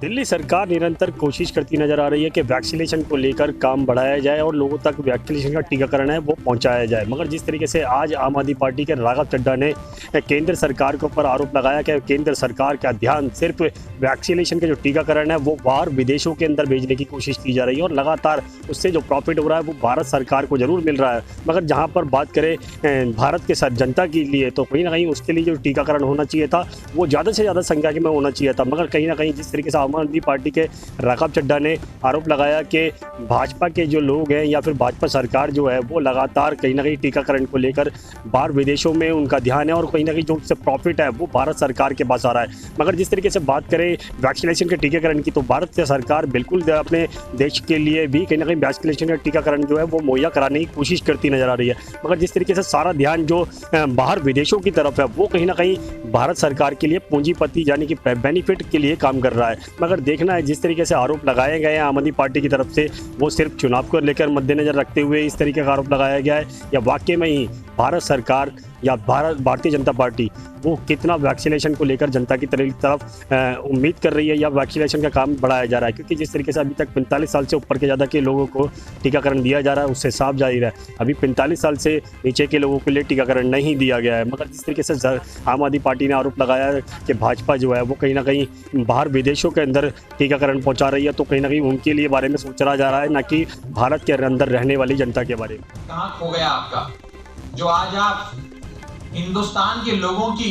दिल्ली सरकार निरंतर कोशिश करती नजर आ रही है कि वैक्सीनेशन को लेकर काम बढ़ाया जाए और लोगों तक वैक्सीनेशन का टीकाकरण है वो पहुंचाया जाए। मगर जिस तरीके से आज आम आदमी पार्टी के राघव चड्ढा ने केंद्र सरकार के ऊपर आरोप लगाया कि केंद्र सरकार का ध्यान सिर्फ वैक्सीनेशन के जो टीकाकरण है वो बाहर विदेशों के अंदर भेजने की कोशिश की जा रही है और लगातार उससे जो प्रॉफिट हो रहा है वो भारत सरकार को जरूर मिल रहा है। मगर जहाँ पर बात करें भारत के साथ जनता के लिए तो कहीं ना कहीं उसके लिए जो टीकाकरण होना चाहिए था वो ज़्यादा से ज़्यादा संख्या में होना चाहिए था। मगर कहीं ना कहीं जिस तरीके से आम आदमी पार्टी के राघव चड्ढा ने आरोप लगाया कि भाजपा के जो लोग हैं या फिर भाजपा सरकार जो है वो लगातार कहीं ना कहीं टीकाकरण को लेकर बाहर विदेशों में उनका ध्यान है और कहीं ना कहीं जो उससे प्रॉफिट है वो भारत सरकार के पास आ रहा है। मगर जिस तरीके से बात करें वैक्सीनेशन के टीकाकरण की तो भारत की सरकार बिल्कुल अपने देश के लिए भी कहीं ना कहीं वैक्सीनेशन का टीकाकरण जो है वो मुहैया कराने की कोशिश करती नजर आ रही है। मगर जिस तरीके से सारा ध्यान जो बाहर विदेशों की तरफ है वो कहीं ना कहीं भारत सरकार के लिए पूंजीपति यानी कि बेनिफिट के लिए काम कर रहा है। मगर देखना है जिस तरीके से आरोप लगाए गए हैं आम आदमी पार्टी की तरफ से वो सिर्फ चुनाव को लेकर मद्देनजर रखते हुए इस तरीके का आरोप लगाया गया है या वाकई में ही भारत सरकार या भारतीय जनता पार्टी वो कितना वैक्सीनेशन को लेकर जनता की तरफ उम्मीद कर रही है या वैक्सीनेशन का काम बढ़ाया जा रहा है। क्योंकि जिस तरीके से अभी तक 45 साल से ऊपर के ज़्यादा के लोगों को टीकाकरण दिया जा रहा है उससे साफ जाहिर है अभी 45 साल से नीचे के लोगों के लिए टीकाकरण नहीं दिया गया है। मगर जिस तरीके से आम आदमी पार्टी ने आरोप लगाया कि भाजपा जो है वो कहीं ना कहीं बाहर विदेशों के अंदर टीकाकरण पहुँचा रही है तो कहीं ना कहीं उनके लिए बारे में सोचा जा रहा है न कि भारत के अंदर रहने वाली जनता के बारे में। कहाँ खो गया आपका जो आज आप हिंदुस्तान के लोगों की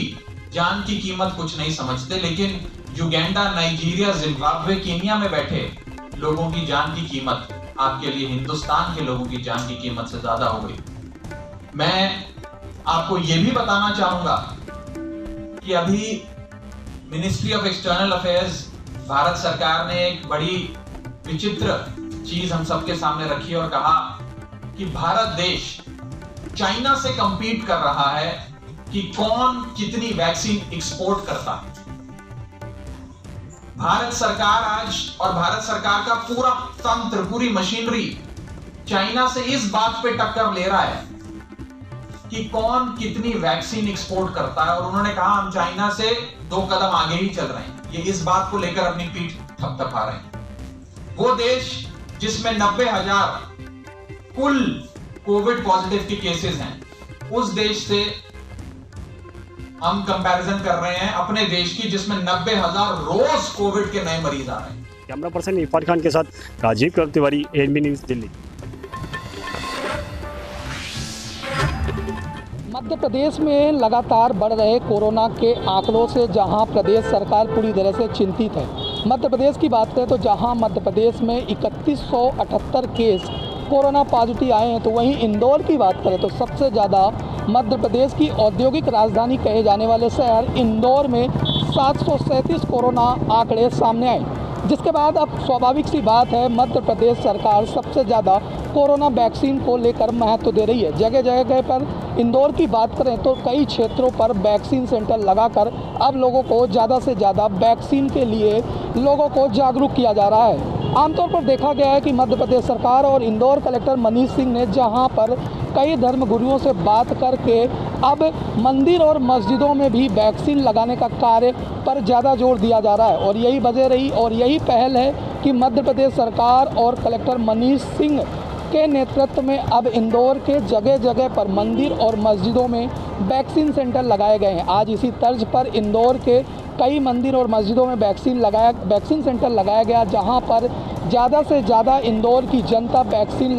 जान की कीमत कुछ नहीं समझते, लेकिन युगांडा, नाइजीरिया, जिम्बाब्वे, केनिया में बैठे लोगों की जान की कीमत आपके लिए हिंदुस्तान के लोगों की जान की कीमत से ज्यादा हो गई। मैं आपको यह भी बताना चाहूंगा कि अभी ministry of external affairs Bharat सरकार ने एक बड़ी विचित्र चीज हम सबके सामने रखी और कहा कि भारत देश चाइना से कंपीट कर रहा है कि कौन कितनी वैक्सीन एक्सपोर्ट करता है। भारत सरकार आज और भारत सरकार का पूरा तंत्र, पूरी मशीनरी चाइना से इस बात पे टक्कर ले रहा है कि कौन कितनी वैक्सीन एक्सपोर्ट करता है और उन्होंने कहा हम चाइना से 2 कदम आगे ही चल रहे हैं। ये इस बात को लेकर अपनी पीठ थपथपा रहे हैं। वो देश जिसमें 90,000 कुल कोविड पॉजिटिव के केसेस हैं उस देश से हम कंपैरिजन कर रहे हैं अपने देश की जिसमें 90,000 रोज कोविड के नए मरीज आ रहे हैं। कैमरा पर्सन इरफान खान के साथ राजीव तिवारी, एएनबी न्यूज़, दिल्ली। मध्य प्रदेश में लगातार बढ़ रहे कोरोना के आंकड़ों से जहां प्रदेश सरकार पूरी तरह से चिंतित है। मध्य प्रदेश की बात करें तो जहां मध्य प्रदेश में 3178 केस कोरोना पॉजिटिव आए हैं तो वहीं इंदौर की बात करें तो सबसे ज़्यादा मध्य प्रदेश की औद्योगिक राजधानी कहे जाने वाले शहर इंदौर में 737 कोरोना आंकड़े सामने आए, जिसके बाद अब स्वाभाविक सी बात है मध्य प्रदेश सरकार सबसे ज़्यादा कोरोना वैक्सीन को लेकर महत्व दे रही है। जगह जगह पर इंदौर की बात करें तो कई क्षेत्रों पर वैक्सीन सेंटर लगाकर अब लोगों को ज़्यादा से ज़्यादा वैक्सीन के लिए लोगों को जागरूक किया जा रहा है। आमतौर पर देखा गया है कि मध्य प्रदेश सरकार और इंदौर कलेक्टर मनीष सिंह ने जहां पर कई धर्मगुरुओं से बात करके अब मंदिर और मस्जिदों में भी वैक्सीन लगाने का कार्य पर ज़्यादा जोर दिया जा रहा है और यही वजह रही और यही पहल है कि मध्य प्रदेश सरकार और कलेक्टर मनीष सिंह के नेतृत्व में अब इंदौर के जगह जगह पर मंदिर और मस्जिदों में वैक्सीन सेंटर लगाए गए हैं। आज इसी तर्ज पर इंदौर के कई मंदिर और मस्जिदों में वैक्सीन सेंटर लगाया गया जहां पर ज़्यादा से ज़्यादा इंदौर की जनता वैक्सीन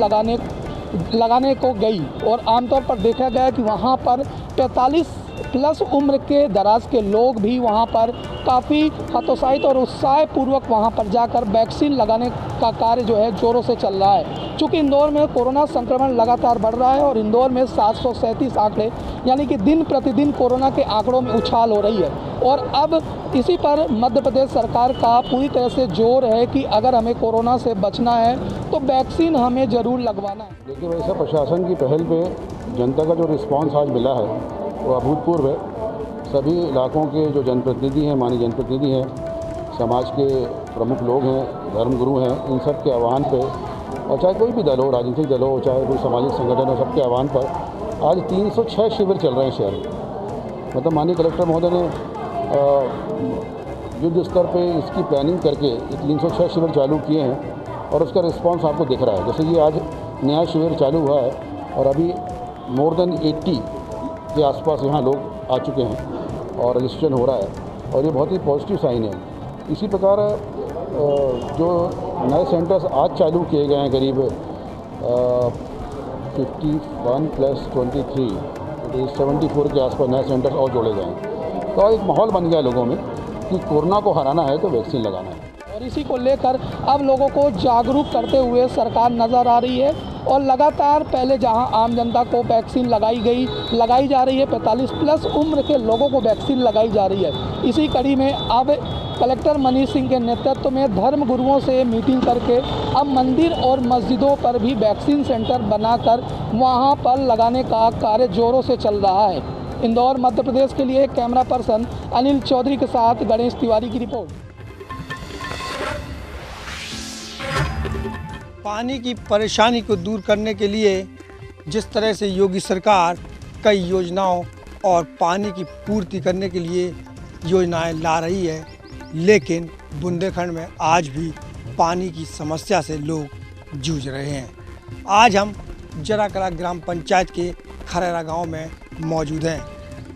लगाने को गई और आमतौर पर देखा गया कि वहां पर 45 प्लस उम्र के दराज के लोग भी वहां पर काफ़ी हतोत्साहित और उत्साहपूर्वक वहां पर जाकर वैक्सीन लगाने का कार्य जो है ज़ोरों से चल रहा है। चूँकि इंदौर में कोरोना संक्रमण लगातार बढ़ रहा है और इंदौर में 737 आंकड़े यानी कि दिन प्रतिदिन कोरोना के आंकड़ों में उछाल हो रही है और अब इसी पर मध्य प्रदेश सरकार का पूरी तरह से जोर है कि अगर हमें कोरोना से बचना है तो वैक्सीन हमें ज़रूर लगवाना है। देखिए वैसे प्रशासन की पहल पे जनता का जो रिस्पांस आज मिला है वो अभूतपूर्व है। सभी इलाकों के जो जनप्रतिनिधि हैं, माननीय जनप्रतिनिधि हैं, समाज के प्रमुख लोग हैं, धर्मगुरु हैं, इन सब के आह्वान पे और चाहे कोई भी दल हो, राजनीतिक दल हो, चाहे कोई सामाजिक संगठन हो, सबके आह्वान पर आज 306 शिविर चल रहे हैं शहर में। मतलब माननीय कलेक्टर महोदय ने युद्ध स्तर पे इसकी प्लानिंग करके 306 शिविर चालू किए हैं और उसका रिस्पांस आपको दिख रहा है। जैसे कि आज नया शिविर चालू हुआ है और अभी मोर देन 80 के आसपास यहाँ लोग आ चुके हैं और रजिस्ट्रेशन हो रहा है और ये बहुत ही पॉजिटिव साइन है। इसी प्रकार जो नए सेंटर्स आज चालू किए गए हैं करीब 51 + 23 74 के आसपास नए सेंटर्स और जोड़े गए हैं। तो एक माहौल बन गया लोगों में कि कोरोना को हराना है तो वैक्सीन लगाना है। और इसी को लेकर अब लोगों को जागरूक करते हुए सरकार नज़र आ रही है और लगातार पहले जहां आम जनता को वैक्सीन लगाई जा रही है, 45+ उम्र के लोगों को वैक्सीन लगाई जा रही है। इसी कड़ी में अब कलेक्टर मनीष सिंह के नेतृत्व में धर्म गुरुओं से मीटिंग करके अब मंदिर और मस्जिदों पर भी वैक्सीन सेंटर बनाकर वहां पर लगाने का कार्य जोरों से चल रहा है। इंदौर मध्य प्रदेश के लिए कैमरा पर्सन अनिल चौधरी के साथ गणेश तिवारी की रिपोर्ट। पानी की परेशानी को दूर करने के लिए जिस तरह से योगी सरकार कई योजनाओं और पानी की पूर्ति करने के लिए योजनाएं ला रही है, लेकिन बुंदेलखंड में आज भी पानी की समस्या से लोग जूझ रहे हैं। आज हम जराकला ग्राम पंचायत के खरेरा गांव में मौजूद हैं।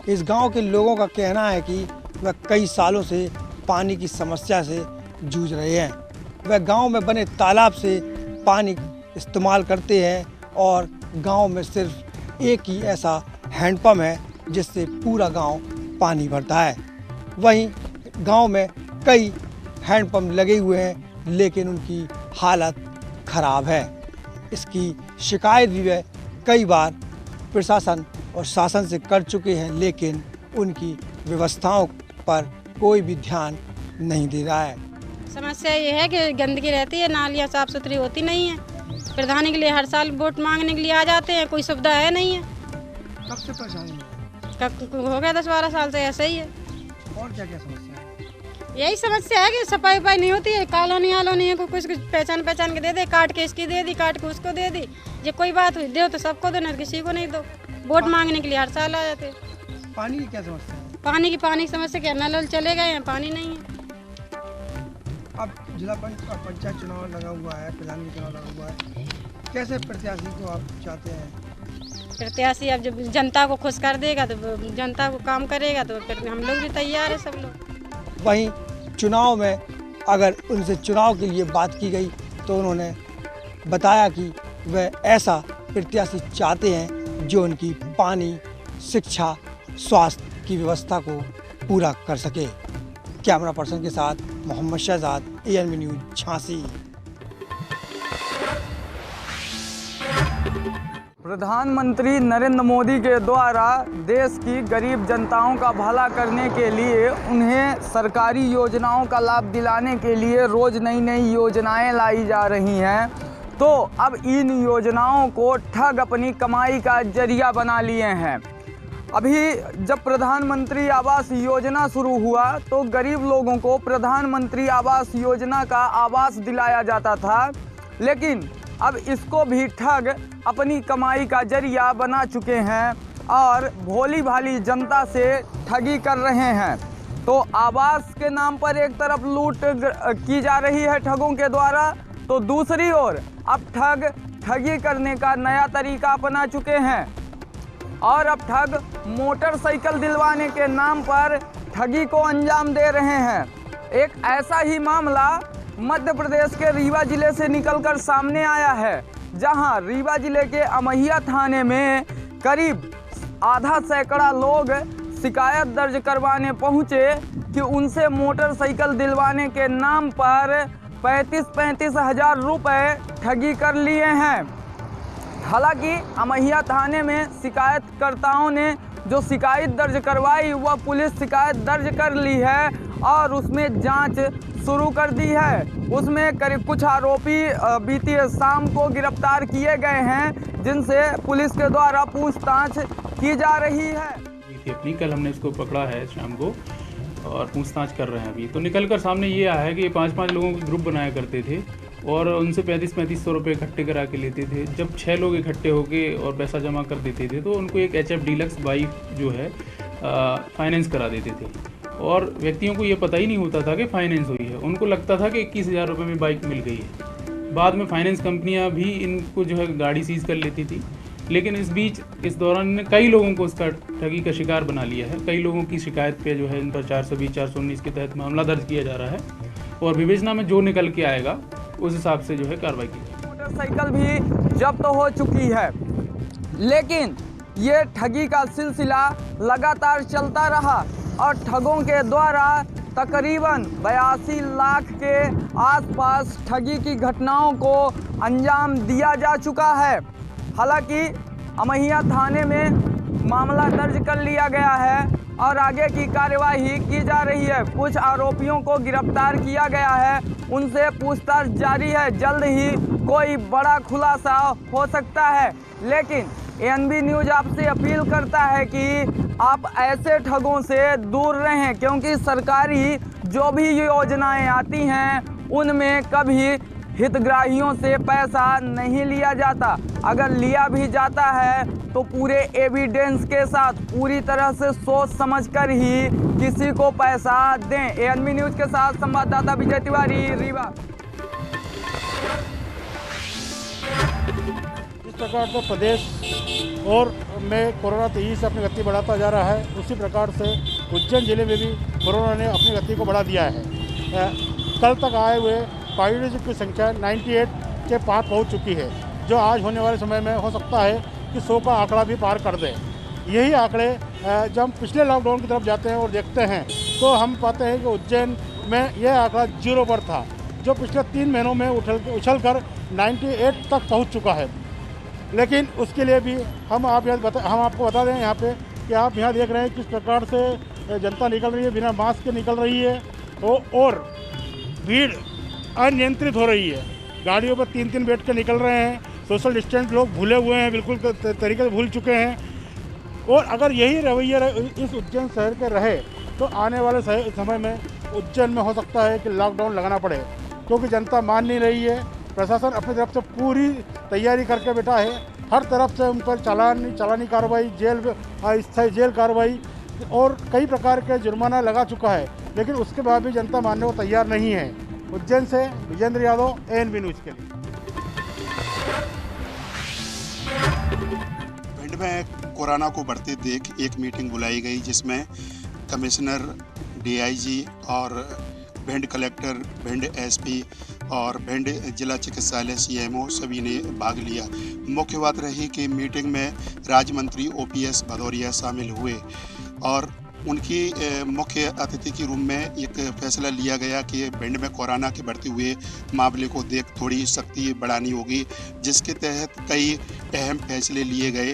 इस गांव के लोगों का कहना है कि वह कई सालों से पानी की समस्या से जूझ रहे हैं। वह गांव में बने तालाब से पानी इस्तेमाल करते हैं और गांव में सिर्फ एक ही ऐसा हैंडपम्प है जिससे पूरा गांव पानी भरता है। वहीं गांव में कई हैंडपम्प लगे हुए हैं लेकिन उनकी हालत खराब है। इसकी शिकायत भी वे कई बार प्रशासन और शासन से कर चुके हैं, लेकिन उनकी व्यवस्थाओं पर कोई भी ध्यान नहीं दे रहा है। समस्या ये है कि गंदगी रहती है, नालियाँ साफ सुथरी होती नहीं है। प्रधानी के लिए हर साल वोट मांगने के लिए आ जाते हैं, कोई सुविधा है नहीं है। कब से परेशानी हो गया 10-12 साल से ऐसा ही है। और क्या क्या समस्या है? यही समस्या है कि सफाई वफाई नहीं होती है, कॉलोनी वालोनी है, कुछ पहचान के दे दे, काट के इसकी दे दी, काट के उसको दे दी। ये कोई बात हुई दो तो सबको दो, नहीं किसी को नहीं दो। वोट मांगने के लिए हर साल आ जाते। पानी की क्या समस्या है? पानी की समस्या क्या, नल चले गए हैं, पानी नहीं है। अब जिला पंचायत चुनाव लगा हुआ है, प्रधान चुनाव लगा हुआ है, कैसे प्रत्याशी को आप चाहते हैं? प्रत्याशी अब जब जनता को खुश कर देगा तो जनता को काम करेगा तो फिर हम लोग भी तैयार है, सब लोग। वहीं चुनाव में अगर उनसे चुनाव के लिए बात की गई तो उन्होंने बताया कि वह ऐसा प्रत्याशी चाहते हैं जो उनकी पानी, शिक्षा, स्वास्थ्य की व्यवस्था को पूरा कर सके। कैमरा पर्सन के साथ मोहम्मद शहजाद, ANB न्यूज़, झांसी। प्रधानमंत्री नरेंद्र मोदी के द्वारा देश की गरीब जनताओं का भला करने के लिए, उन्हें सरकारी योजनाओं का लाभ दिलाने के लिए रोज़ नई नई योजनाएं लाई जा रही हैं। तो अब इन योजनाओं को ठग अपनी कमाई का जरिया बना लिए हैं। अभी जब प्रधानमंत्री आवास योजना शुरू हुआ तो गरीब लोगों को प्रधानमंत्री आवास योजना का आवास दिलाया जाता था, लेकिन अब इसको भी ठग अपनी कमाई का जरिया बना चुके हैं और भोली भाली जनता से ठगी कर रहे हैं। तो आवास के नाम पर एक तरफ लूट की जा रही है ठगों के द्वारा, तो दूसरी ओर अब ठगी करने का नया तरीका अपना चुके हैं और अब ठग मोटरसाइकिल दिलवाने के नाम पर ठगी को अंजाम दे रहे हैं। एक ऐसा ही मामला मध्य प्रदेश के रीवा जिले से निकलकर सामने आया है, जहां रीवा जिले के अमहिया थाने में करीब आधा सैकड़ा लोग शिकायत दर्ज करवाने पहुंचे कि उनसे मोटरसाइकिल दिलवाने के नाम पर 35-35 हज़ार रुपये ठगी कर लिए हैं। हालांकि अमहिया थाने में शिकायतकर्ताओं ने जो शिकायत दर्ज करवाई वह पुलिस शिकायत दर्ज कर ली है और उसमें जांच शुरू कर दी है। उसमें करीब कुछ आरोपी बीती शाम को गिरफ्तार किए गए हैं, जिनसे पुलिस के द्वारा पूछताछ की जा रही है। अपनी कल हमने इसको पकड़ा है शाम को और पूछताछ कर रहे हैं अभी। तो निकल कर सामने ये आया है कि 5-5 लोगों के ग्रुप बनाया करते थे और उनसे 3500 रुपये इकट्ठे करा के लेते थे। जब 6 लोग इकट्ठे होके और पैसा जमा कर देते थे तो उनको एक HF डीलक्स बाइक जो है फाइनेंस करा देते थे और व्यक्तियों को ये पता ही नहीं होता था कि फाइनेंस हुई है। उनको लगता था कि 21,000 रुपये में बाइक मिल गई है। बाद में फाइनेंस कंपनियां भी इनको जो है गाड़ी सीज कर लेती थी, लेकिन इस बीच इस दौरान कई लोगों को इसका ठगी का शिकार बना लिया है। कई लोगों की शिकायत पे जो है इन पर 420, 419 के तहत मामला दर्ज किया जा रहा है और विवेचना में जो निकल के आएगा उस हिसाब से जो है कार्रवाई की जाएगी। मोटरसाइकिल भी जब्त हो चुकी है, लेकिन ये ठगी का सिलसिला लगातार चलता रहा और ठगों के द्वारा तकरीबन 82 लाख के आसपास ठगी की घटनाओं को अंजाम दिया जा चुका है। हालांकि अमहिया थाने में मामला दर्ज कर लिया गया है और आगे की कार्यवाही की जा रही है। कुछ आरोपियों को गिरफ्तार किया गया है, उनसे पूछताछ जारी है। जल्द ही कोई बड़ा खुलासा हो सकता है, लेकिन एएनबी न्यूज़ आपसे अपील करता है कि आप ऐसे ठगों से दूर रहें, क्योंकि सरकारी जो भी योजनाएं आती हैं उनमें कभी हितग्राहियों से पैसा नहीं लिया जाता। अगर लिया भी जाता है तो पूरे एविडेंस के साथ, पूरी तरह से सोच समझकर ही किसी को पैसा दें। एएनबी न्यूज़ के साथ संवाददाता विजय तिवारी, रीवा। इस प्रकार से प्रदेश और में कोरोना तेजी से अपनी गति बढ़ाता जा रहा है, उसी प्रकार से उज्जैन जिले में भी कोरोना ने अपनी गति को बढ़ा दिया है। कल तक आए हुए पॉजिटिव की संख्या 98 के पार पहुंच चुकी है, जो आज होने वाले समय में हो सकता है कि 100 का आंकड़ा भी पार कर दे। यही आंकड़े जब हम पिछले लॉकडाउन की तरफ जाते हैं और देखते हैं तो हम पाते हैं कि उज्जैन में यह आंकड़ा 0 पर था, जो पिछले 3 महीनों में उछल कर 98 तक पहुंच चुका है। लेकिन उसके लिए भी हम आपको बता दें यहाँ पे कि आप यहाँ देख रहे हैं किस प्रकार से जनता निकल रही है, बिना मास्क के निकल रही है और भीड़ अनियंत्रित हो रही है। गाड़ियों पर 3-3 बैठ के निकल रहे हैं। सोशल डिस्टेंस लोग भूले हुए हैं, बिल्कुल तरीके से भूल चुके हैं। और अगर यही रवैया इस उज्जैन शहर के रहे तो आने वाले समय में उज्जैन में हो सकता है कि लॉकडाउन लगाना पड़े, क्योंकि जनता मान नहीं रही है। प्रशासन अपनी तरफ से पूरी तैयारी करके बैठा है। हर तरफ से उन पर चालानी कार्रवाई, स्थायी जेल कार्रवाई और कई प्रकार के जुर्माना लगा चुका है, लेकिन उसके बाद भी जनता मानने को तैयार नहीं है। उज्जैन से विजेंद्र यादव, एएनबी न्यूज़ के लिए। भिंड में कोरोना को बढ़ते देख एक मीटिंग बुलाई गई, जिसमें कमिश्नर, डीआईजी और भिंड कलेक्टर, भिंड एसपी और भिंड जिला चिकित्सालय सीएमओ सभी ने भाग लिया। मुख्य बात रही कि मीटिंग में राज्य मंत्री ओपीएस भदौरिया शामिल हुए और उनकी मुख्य अतिथि के रूम में एक फैसला लिया गया कि भिंड में कोरोना के बढ़ते हुए मामले को देख थोड़ी सख्ती बढ़ानी होगी, जिसके तहत कई अहम फैसले लिए गए।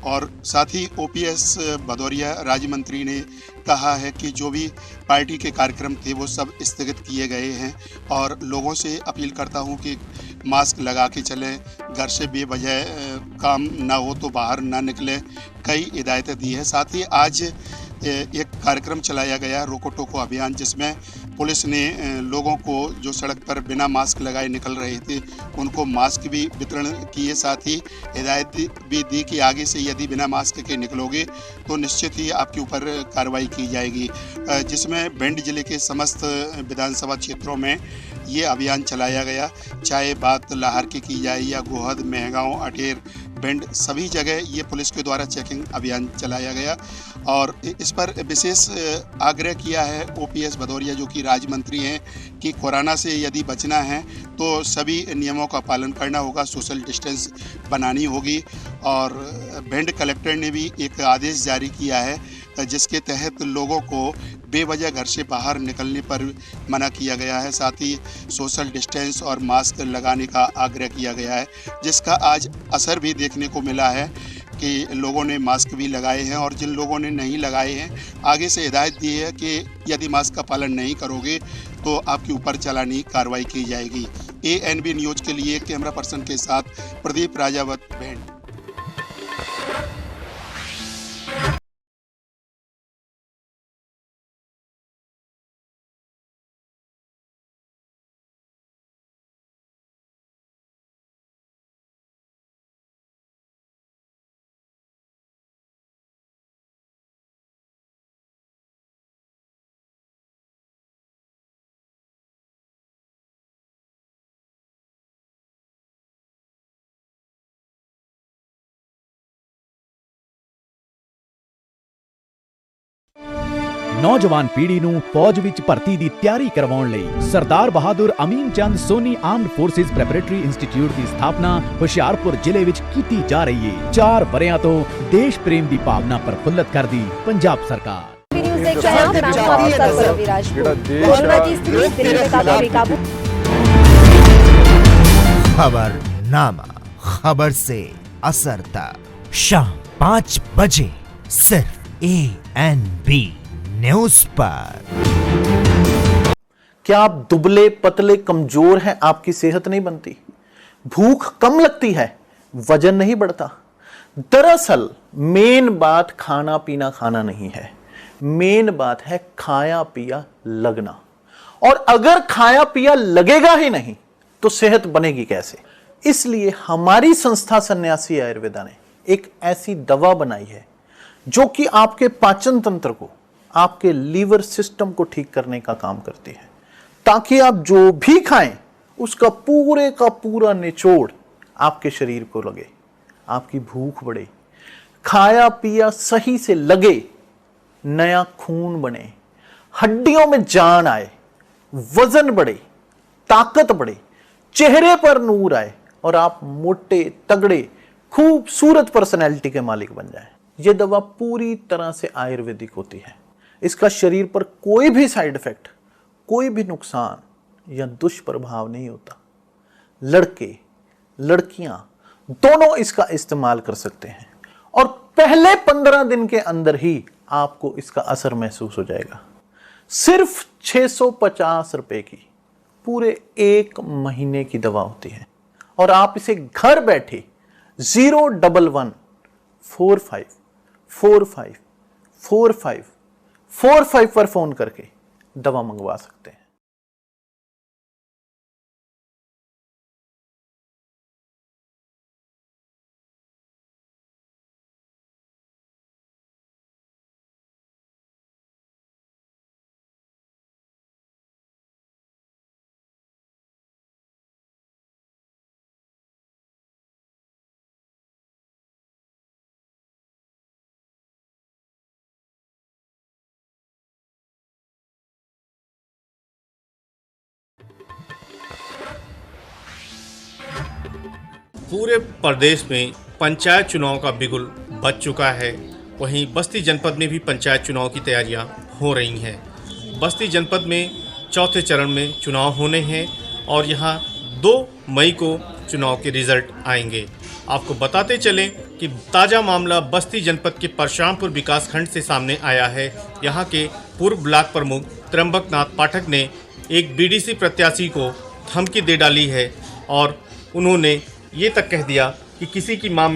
और साथ ही ओपीएस भदौरिया राज्य मंत्री ने कहा है कि जो भी पार्टी के कार्यक्रम थे वो सब स्थगित किए गए हैं और लोगों से अपील करता हूं कि मास्क लगा के चलें, घर से बेवजह काम ना हो तो बाहर ना निकलें, कई हिदायतें दी है। साथ ही आज एक कार्यक्रम चलाया गया रोको टोको अभियान, जिसमें पुलिस ने लोगों को जो सड़क पर बिना मास्क लगाए निकल रहे थे उनको मास्क भी वितरण किए। साथ ही हिदायत भी दी कि आगे से यदि बिना मास्क के निकलोगे तो निश्चित ही आपके ऊपर कार्रवाई की जाएगी, जिसमें भिंड जिले के समस्त विधानसभा क्षेत्रों में ये अभियान चलाया गया। चाहे बात लाहर की जाए या गोहद, मेहगांव, अटेर, भिंड, सभी जगह ये पुलिस के द्वारा चेकिंग अभियान चलाया गया और इस पर विशेष आग्रह किया है ओपीएस भदौरिया, जो कि राज्य मंत्री हैं, कि कोरोना से यदि बचना है तो सभी नियमों का पालन करना होगा, सोशल डिस्टेंस बनानी होगी। और भिंड कलेक्टर ने भी एक आदेश जारी किया है, जिसके तहत लोगों को बेवजह घर से बाहर निकलने पर मना किया गया है। साथ ही सोशल डिस्टेंस और मास्क लगाने का आग्रह किया गया है, जिसका आज असर भी देखने को मिला है कि लोगों ने मास्क भी लगाए हैं और जिन लोगों ने नहीं लगाए हैं आगे से हिदायत दी है कि यदि मास्क का पालन नहीं करोगे तो आपके ऊपर चालानी कार्रवाई की जाएगी। एएनबी न्यूज़ के लिए कैमरा पर्सन के साथ प्रदीप राजावत, भिंड। ਨੌਜਵਾਨ ਪੀੜ੍ਹੀ ਨੂੰ ਫੌਜ ਵਿੱਚ ਭਰਤੀ ਦੀ ਤਿਆਰੀ ਕਰਵਾਉਣ ਲਈ Sardar Bahadur Amin Chand Soni armed forces preparatory institute ਦੀ ਸਥਾਪਨਾ ਹੁਸ਼ਿਆਰਪੁਰ ਜ਼ਿਲ੍ਹੇ ਵਿੱਚ ਕੀਤੀ ਜਾ ਰਹੀ ਹੈ। 4 ਵਰ੍ਹਿਆਂ ਤੋਂ ਦੇਸ਼ ਪ੍ਰੇਮ ਦੀ ਭਾਵਨਾ ਪ੍ਰਫੁੱਲਤ ਕਰਦੀ ਪੰਜਾਬ ਸਰਕਾਰ। खबरनामा, खबर से असर तक शाम 5 बजे सिर्फ ANB न्यूज पर। क्या आप दुबले पतले कमजोर हैं, आपकी सेहत नहीं बनती, भूख कम लगती है, वजन नहीं बढ़ता? दरअसल मेन बात खाना पीना खाना नहीं है, मेन बात है खाया पिया लगना। और अगर खाया पिया लगेगा ही नहीं तो सेहत बनेगी कैसे? इसलिए हमारी संस्था सन्यासी आयुर्वेदा ने एक ऐसी दवा बनाई है जो कि आपके पाचन तंत्र को, आपके लीवर सिस्टम को ठीक करने का काम करती है, ताकि आप जो भी खाएं उसका पूरे का पूरा निचोड़ आपके शरीर को लगे, आपकी भूख बढ़े, खाया पिया सही से लगे, नया खून बने, हड्डियों में जान आए, वजन बढ़े, ताकत बढ़े, चेहरे पर नूर आए और आप मोटे तगड़े खूबसूरत पर्सनैलिटी के मालिक बन जाएं। यह दवा पूरी तरह से आयुर्वेदिक होती है। इसका शरीर पर कोई भी साइड इफेक्ट, कोई भी नुकसान या दुष्प्रभाव नहीं होता। लड़के लड़कियां दोनों इसका इस्तेमाल कर सकते हैं और पहले 15 दिन के अंदर ही आपको इसका असर महसूस हो जाएगा। सिर्फ 650 रुपए की पूरे 1 महीने की दवा होती है और आप इसे घर बैठे 011 45 45 45 45 पर फोन करके दवा मंगवा सकते हैं। पूरे प्रदेश में पंचायत चुनाव का बिगुल बज चुका है। वहीं बस्ती जनपद में भी पंचायत चुनाव की तैयारियां हो रही हैं। बस्ती जनपद में चौथे चरण में चुनाव होने हैं और यहां 2 मई को चुनाव के रिजल्ट आएंगे। आपको बताते चलें कि ताज़ा मामला बस्ती जनपद के परशुरामपुर विकासखंड से सामने आया है। यहां के पूर्व ब्लॉक प्रमुख त्र्यंबकनाथ पाठक ने एक बीडीसी प्रत्याशी को धमकी दे डाली है और उन्होंने ये तक कह दिया कि किसी की मां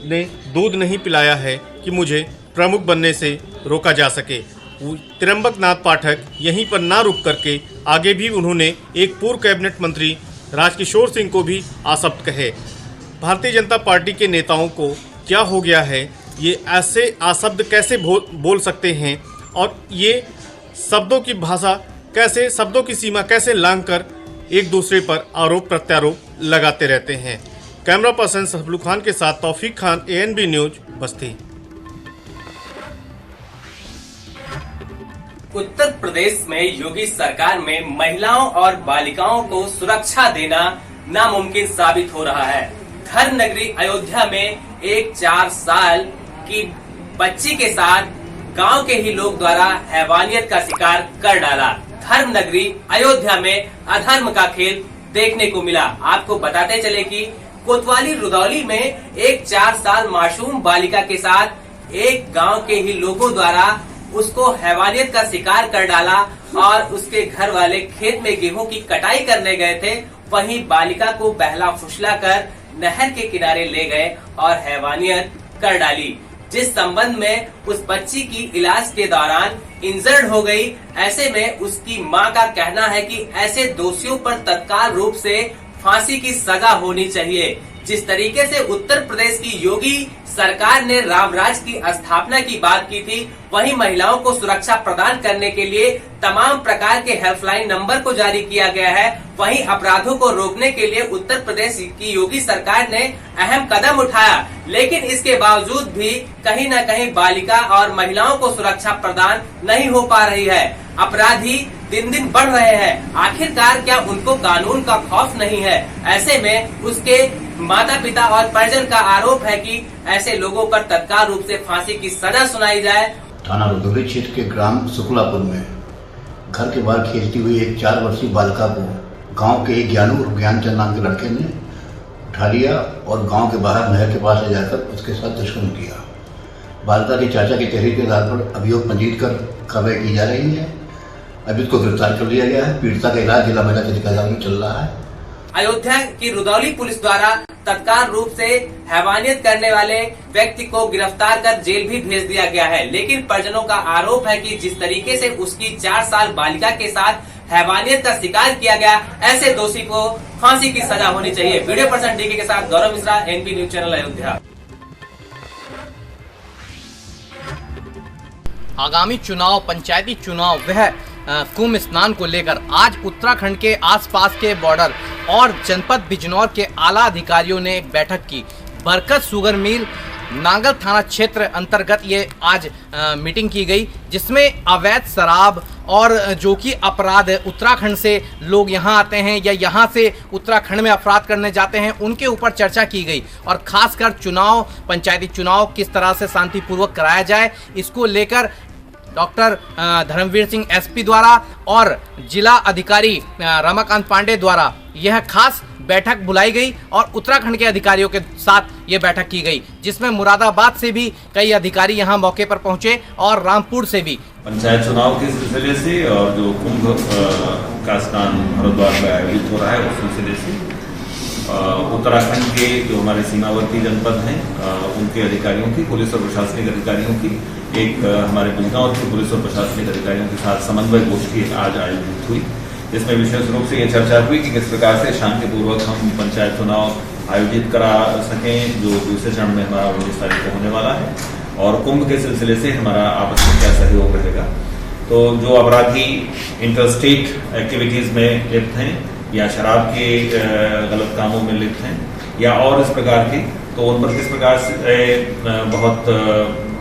ने दूध नहीं पिलाया है कि मुझे प्रमुख बनने से रोका जा सके। त्र्यंबकनाथ पाठक यहीं पर ना रुक करके आगे भी उन्होंने एक पूर्व कैबिनेट मंत्री राजकिशोर सिंह को भी आसक्त कहे। भारतीय जनता पार्टी के नेताओं को क्या हो गया है, ये ऐसे आशब्द कैसे बोल सकते हैं और ये शब्दों की भाषा कैसे, शब्दों की सीमा कैसे लांघकर एक दूसरे पर आरोप प्रत्यारोप लगाते रहते हैं। कैमरा पर्सन सफलू खान के साथ तौफीक खान, ANB न्यूज, बस्ती। उत्तर प्रदेश में योगी सरकार में महिलाओं और बालिकाओं को सुरक्षा देना नामुमकिन साबित हो रहा है। धर्म नगरी अयोध्या में एक 4 साल की बच्ची के साथ गांव के ही लोग द्वारा हैवानियत का शिकार कर डाला। धर्म नगरी अयोध्या में अधर्म का खेल देखने को मिला। आपको बताते चले कि कोतवाली रुदौली में एक 4 साल मासूम बालिका के साथ एक गांव के ही लोगों द्वारा उसको हैवानियत का शिकार कर डाला और उसके घर वाले खेत में गेहूं की कटाई करने गए थे। वहीं बालिका को बहला फुसला कर नहर के किनारे ले गए और हैवानियत कर डाली, जिस संबंध में उस बच्ची की इलाज के दौरान इंजर्ड हो गई। ऐसे में उसकी मां का कहना है कि ऐसे दोषियों पर तत्काल रूप से फांसी की सजा होनी चाहिए। जिस तरीके से उत्तर प्रदेश की योगी सरकार ने राम राज की स्थापना की बात की थी, वहीं महिलाओं को सुरक्षा प्रदान करने के लिए तमाम प्रकार के हेल्पलाइन नंबर को जारी किया गया है। वहीं अपराधों को रोकने के लिए उत्तर प्रदेश की योगी सरकार ने अहम कदम उठाया, लेकिन इसके बावजूद भी कहीं न कहीं बालिका और महिलाओं को सुरक्षा प्रदान नहीं हो पा रही है। अपराधी दिन दिन बढ़ रहे हैं। आखिरकार क्या उनको कानून का खौफ नहीं है? ऐसे में उसके माता पिता और परिजन का आरोप है कि ऐसे लोगों पर तत्काल रूप से फांसी की सजा सुनाई जाए। थाना रुदौली क्षेत्र के ग्राम शुक्लापुर में घर के बाहर खेलती हुई एक 4 वर्षीय बालिका को गांव के एक ज्ञानचंद नाम के लड़के ने उठा लिया और गांव के बाहर नहर के पास ले जाकर उसके साथ दुष्कर्म किया। बालिका के चाचा की तहरीर के आधार पर अभियोग पंजीकृत कर कार्रवाई की जा रही है। अभी उसको गिरफ्तार कर लिया गया है। पीड़िता का इलाज जिला महिला चिकित्सालय में चल रहा है। अयोध्या की रुदौली पुलिस द्वारा तत्काल रूप से हैवानियत करने वाले व्यक्ति को गिरफ्तार कर जेल भी भेज दिया गया है, लेकिन परिजनों का आरोप है कि जिस तरीके से उसकी 4 साल बालिका के साथ हैवानियत का शिकार किया गया, ऐसे दोषी को फांसी की सजा होनी चाहिए। वीडियो पर्सन डीके के साथ Gaurav Mishra, NP news channel Ayodhya. आगामी चुनाव, पंचायती चुनाव वह कुंभ स्नान को लेकर आज उत्तराखंड के आसपास के बॉर्डर और जनपद बिजनौर के आला अधिकारियों ने एक बैठक की। बरकत शुगर मिल नांगल थाना क्षेत्र अंतर्गत ये आज मीटिंग की गई, जिसमें अवैध शराब और जो कि अपराध उत्तराखंड से लोग यहाँ आते हैं या यहाँ से उत्तराखंड में अपराध करने जाते हैं, उनके ऊपर चर्चा की गई। और खासकर चुनाव, पंचायती चुनाव किस तरह से शांतिपूर्वक कराया जाए, इसको लेकर डॉक्टर धर्मवीर सिंह एसपी द्वारा और जिला अधिकारी रमाकांत पांडे द्वारा यह खास बैठक बुलाई गई और उत्तराखंड के अधिकारियों के साथ ये बैठक की गई, जिसमें मुरादाबाद से भी कई अधिकारी यहां मौके पर पहुंचे और रामपुर से भी। पंचायत चुनाव के सिलसिले से और जो कुंभ का स्नान हरिद्वार में आयोजित हो रहा है उस सिलसिले से उत्तराखंड के जो हमारे सीमावर्ती जनपद हैं उनके अधिकारियों की, पुलिस और प्रशासनिक अधिकारियों की एक हमारे बिजनौर के पुलिस और प्रशासनिक अधिकारियों के साथ समन्वय गोष्ठी आज आयोजित हुई, जिसमें विशेष रूप से ये चर्चा हुई कि किस प्रकार से शांतिपूर्वक हम पंचायत चुनाव आयोजित करा सकें, जो दूसरे चरण में हमारा 19 तारीख को होने वाला है, और कुंभ के सिलसिले से हमारा आपस में क्या सहयोग रहेगा। तो जो अपराधी इंटरस्टेट एक्टिविटीज़ में लिप्त हैं या शराब के गलत कामों में लिप्त हैं या और इस प्रकार के, तो उन पर किस प्रकार से बहुत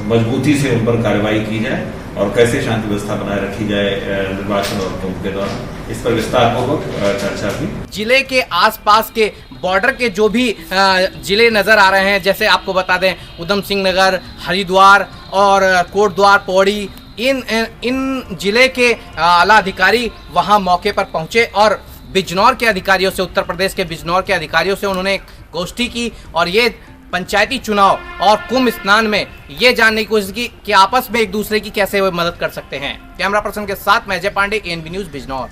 मजबूती से उन पर कार्रवाई की जाए और कैसे शांति व्यवस्था बनाए रखी जाए निर्वाचन और कुंभ के दौरान, इस पर विस्तारपूर्वक चर्चा हुई। जिले के आसपास के बॉर्डर के जो भी जिले नजर आ रहे हैं, जैसे आपको बता दें उधम सिंह नगर, हरिद्वार और कोटद्वार, पौड़ी, इन जिले के आला अधिकारी वहां मौके पर पहुंचे और बिजनौर के अधिकारियों से, उत्तर प्रदेश के बिजनौर के अधिकारियों से उन्होंने एक गोष्ठी की और ये पंचायती चुनाव और कुंभ स्नान में ये जानने की कोशिश की कि आपस में एक दूसरे की कैसे वो मदद कर सकते हैं। कैमरा पर्सन के साथ मैं अजय पांडे, एएनबी न्यूज बिजनौर।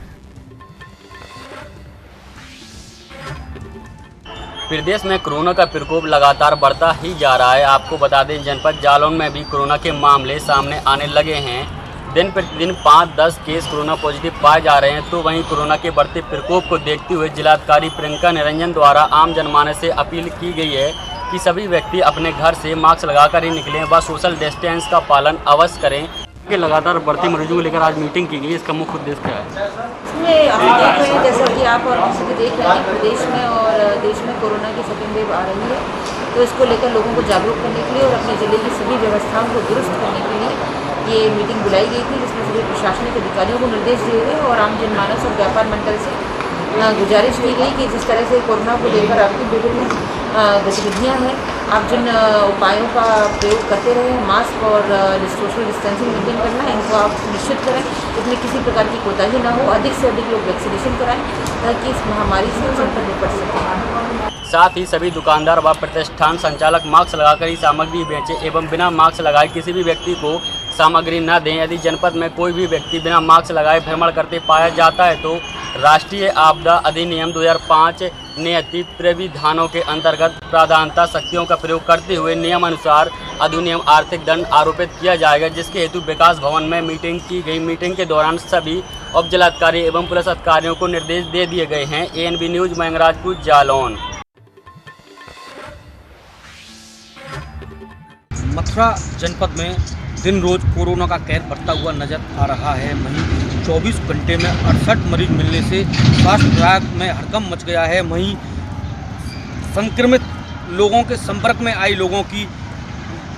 प्रदेश में कोरोना का प्रकोप लगातार बढ़ता ही जा रहा है। आपको बता दें जनपद जालौन में भी कोरोना के मामले सामने आने लगे हैं। दिन प्रतिदिन 5-10 केस कोरोना पॉजिटिव पाए जा रहे हैं। तो वहीं कोरोना के बढ़ते प्रकोप को देखते हुए जिलाधिकारी प्रियंका निरंजन द्वारा आम जनमानस से अपील की गई है कि सभी व्यक्ति अपने घर से मास्क लगाकर ही निकलें व सोशल डिस्टेंस का पालन अवश्य करें। कि लगातार बढ़ते मरीजों को लेकर आज मीटिंग की गई, इसका मुख्य उद्देश्य क्या है? इसमें आप देख रहे हैं, जैसा कि आप और हम सभी देख रहे हैं, प्रदेश में और देश में कोरोना की सेकेंड वेव आ रही है, तो इसको लेकर लोगों को जागरूक करने के लिए और अपने ज़िले की सभी व्यवस्थाओं को दुरुस्त करने के लिए ये मीटिंग बुलाई गई थी, जिसमें सभी प्रशासनिक अधिकारियों को निर्देश दिए गए और आम जनमानस और व्यापार मंडल से गुजारिश की गई कि जिस तरह से कोरोना को लेकर आपकी विभिन्न गतिविधियाँ हैं, आप जिन उपायों का प्रयोग करते रहें, मास्क और सोशल डिस्टेंसिंग मेंटेन करना है, इनको आप निश्चित करें, इसमें किसी प्रकार की कोताही ना हो, अधिक से अधिक लोग वैक्सीनेशन कराएं ताकि इस महामारी से संकट निपट सकें। साथ ही सभी दुकानदार व प्रतिष्ठान संचालक मास्क लगाकर ही सामग्री बेचें एवं बिना मास्क लगाए किसी भी व्यक्ति को सामग्री न दें। यदि जनपद में कोई भी व्यक्ति बिना मास्क लगाए भ्रमण करते पाया जाता है तो राष्ट्रीय आपदा अधिनियम 2005 नियति प्राविधानों के अंतर्गत प्राधान्यता शक्तियों का प्रयोग करते हुए नियम अनुसार अधिनियम आर्थिक दंड आरोपित किया जाएगा, जिसके हेतु विकास भवन में मीटिंग की गई। मीटिंग के दौरान सभी उप जिलाधिकारी एवं पुलिस अधिकारियों को निर्देश दे दिए गए हैं। ANB news Mangrajpur Jalaun. मथुरा जनपद में दिन रोज कोरोना का कहर बढ़ता हुआ नजर आ रहा है। वहीं 24 घंटे में 68 मरीज मिलने से स्वास्थ्य विभाग में हड़कंप मच गया है। वहीं संक्रमित लोगों के संपर्क में आए लोगों की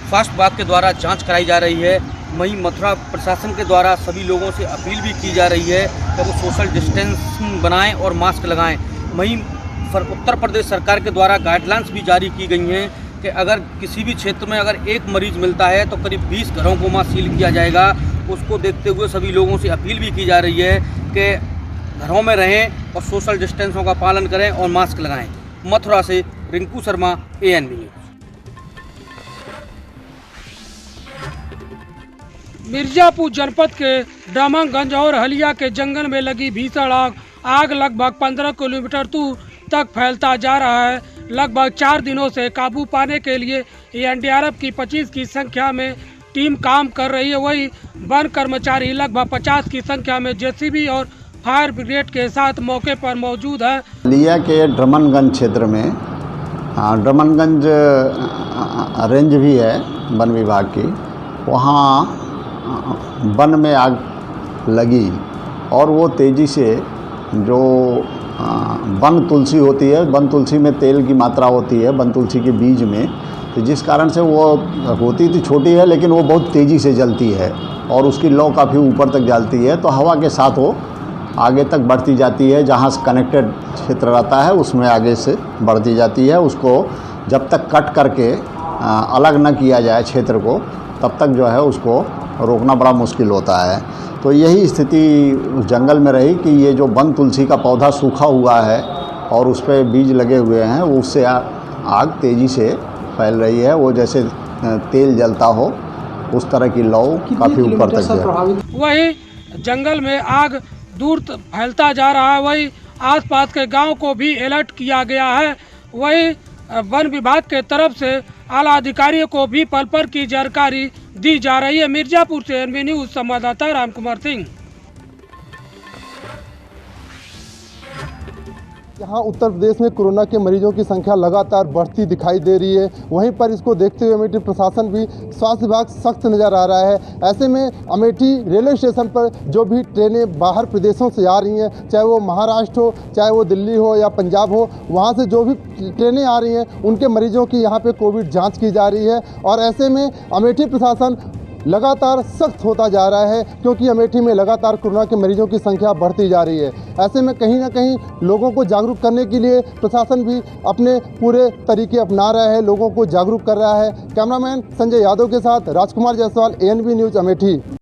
स्वास्थ्य विभाग के द्वारा जांच कराई जा रही है। वहीं मथुरा प्रशासन के द्वारा सभी लोगों से अपील भी की जा रही है कि वो सोशल डिस्टेंसिंग बनाएं और मास्क लगाएं। वहीं उत्तर प्रदेश सरकार के द्वारा गाइडलाइंस भी जारी की गई हैं कि अगर किसी भी क्षेत्र में अगर एक मरीज मिलता है तो करीब 20 घरों को वहाँ सील किया जाएगा। उसको देखते हुए सभी लोगों से अपील भी की जा रही है कि घरों में रहें और सोशल डिस्टेंसों का पालन करें और मास्क लगाएं। मथुरा से रिंकू शर्मा, ANB न्यूज़। मिर्जापुर जनपद के डामनगंज और हलिया के जंगल में लगी भीषण आग लगभग 15 किलोमीटर दूर तक फैलता जा रहा है। लगभग 4 दिनों से काबू पाने के लिए NDRF की 25 की संख्या में टीम काम कर रही है। वही वन कर्मचारी लगभग 50 की संख्या में JCB और फायर ब्रिगेड के साथ मौके पर मौजूद है। लिया के ड्रमनगंज क्षेत्र में ड्रमनगंज रेंज भी है वन विभाग की, वहाँ वन में आग लगी और वो तेज़ी से जो वन तुलसी होती है, वन तुलसी में तेल की मात्रा होती है वन तुलसी के बीज में, तो जिस कारण से वो होती थी छोटी है लेकिन वो बहुत तेज़ी से जलती है और उसकी लौ काफ़ी ऊपर तक जलती है, तो हवा के साथ वो आगे तक बढ़ती जाती है। जहाँ से कनेक्टेड क्षेत्र रहता है उसमें आगे से बढ़ती जाती है। उसको जब तक कट करके अलग न किया जाए क्षेत्र को, तब तक जो है उसको रोकना बड़ा मुश्किल होता है। तो यही स्थिति उस जंगल में रही कि ये जो वन तुलसी का पौधा सूखा हुआ है और उस पर बीज लगे हुए हैं, उससे आग तेज़ी से फैल रही है। वो जैसे तेल जलता हो उस तरह की लौ काफ़ी ऊपर तक है। वही जंगल में आग दूर फैलता जा रहा है। वही आसपास के गांव को भी अलर्ट किया गया है। वही वन विभाग के तरफ से आला अधिकारियों को भी पल पल की जानकारी दी जा रही है। मिर्जापुर से ANB न्यूज़ संवाददाता रामकुमार सिंह। यहाँ उत्तर प्रदेश में कोरोना के मरीजों की संख्या लगातार बढ़ती दिखाई दे रही है। वहीं पर इसको देखते हुए अमेठी प्रशासन भी, स्वास्थ्य विभाग सख्त नज़र आ रहा है। ऐसे में अमेठी रेलवे स्टेशन पर जो भी ट्रेनें बाहर प्रदेशों से आ रही हैं, चाहे वो महाराष्ट्र हो, चाहे वो दिल्ली हो या पंजाब हो, वहाँ से जो भी ट्रेनें आ रही हैं उनके मरीजों की यहाँ पर कोविड जाँच की जा रही है। और ऐसे में अमेठी प्रशासन लगातार सख्त होता जा रहा है क्योंकि अमेठी में लगातार कोरोना के मरीजों की संख्या बढ़ती जा रही है। ऐसे में कहीं ना कहीं लोगों को जागरूक करने के लिए प्रशासन भी अपने पूरे तरीके अपना रहा है, लोगों को जागरूक कर रहा है। कैमरामैन संजय यादव के साथ राजकुमार जायसवाल, ANB न्यूज़ अमेठी।